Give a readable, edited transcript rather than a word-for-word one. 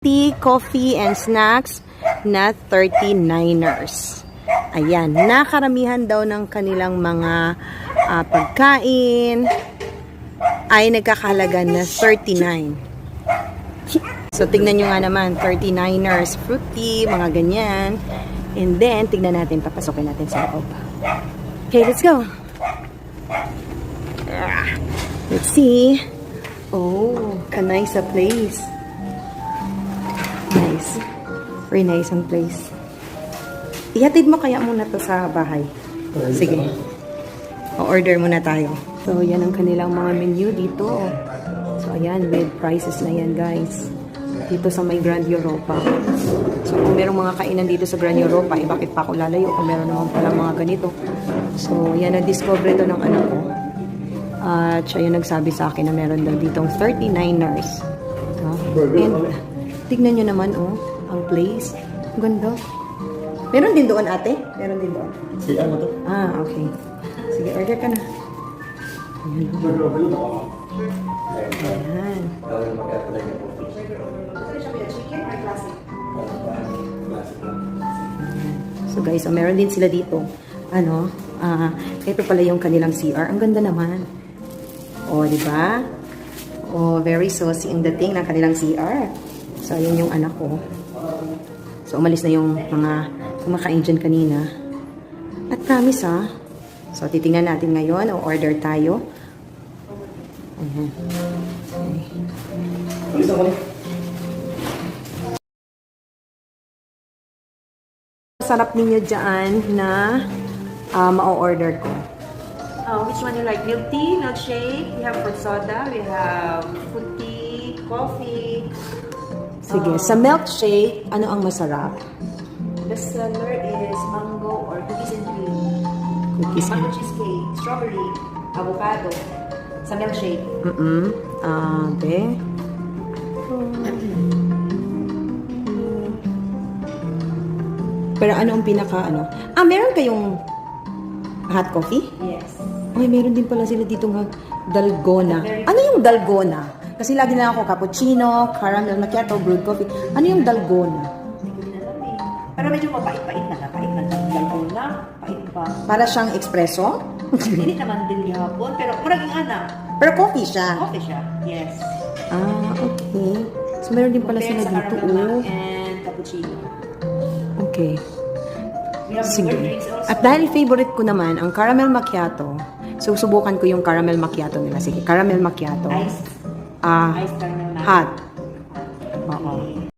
tea, coffee, and snacks na 39ers. Ayan, nakaramihan daw ng kanilang mga pagkain ay nagkakahalaga na 39. So, tignan nyo nga naman, 39ers, fruity, mga ganyan. And then, tignan natin, papasokin natin sa loob. Okay, let's go. Let's see. Oh, kanay sa place. Nice. Very nice ang place. Ihatid mo kaya muna to sa bahay. Sige. O-order muna tayo. So, yan ang kanilang mga menu dito. So, ayan, with prices na yan, guys. Dito sa may Grand Europa. So, kung merong mga kainan dito sa Grand Europa, eh, bakit pa ako lalayo kung meron naman pala mga ganito. So, yan, na-discover ito ng anak ko. At siya yung nagsabi sa akin na meron daw ditong 39ers. And, tignan nyo naman, oh, ang place. Ganda. Meron din doon, ate? Meron din doon. Si ano to? Ah, okay. Sige, order ka na. Ayan. So guys, meron din sila dito. Ano? Ito pala yung kanilang CR. Ang ganda naman. O, di ba? O, very saucy ang dating ng kanilang CR. So, ayun yung anak ko. So, umalis na yung mga kumakain dyan kanina. At promise, ha? So, titingnan natin ngayon. O, order tayo. Ayan. Okay. Sarap ninyo dyan na ma-order ko. Which one you like? Milk tea, milkshake, we have fruit soda, we have fruit tea, coffee. Sige, sa milkshake, ano ang masarap? The seller is mango or cookies and cream. Cookies and Mango cheesecake, strawberry, avocado. Sa milkshake. Okay. Pero ano ang pinaka ano? Meron kayong hot coffee? Yes. Ay, meron din pala sila dito ng dalgona. Ano yung dalgona? Kasi lagi na ako cappuccino, caramel macchiato, brewed coffee. Ano yung dalgona? Hindi ko din alam eh. Pero medyo mapait-pait na. Pait na. Dalgona, pait pa. Para siyang espresso? Hindi naman din gihapon, pero muraging anak. Pero coffee siya. Coffee siya. Yes. Okay. So, meron din pala sila Compared sa dito. caramel and cappuccino. Okay. We have Sige. liquor drinks also. At dahil favorite ko naman ang caramel macchiato, so subukan ko yung caramel macchiato nila. Sige, caramel macchiato. Iced. Ah, Iced caramel macchiato. hot.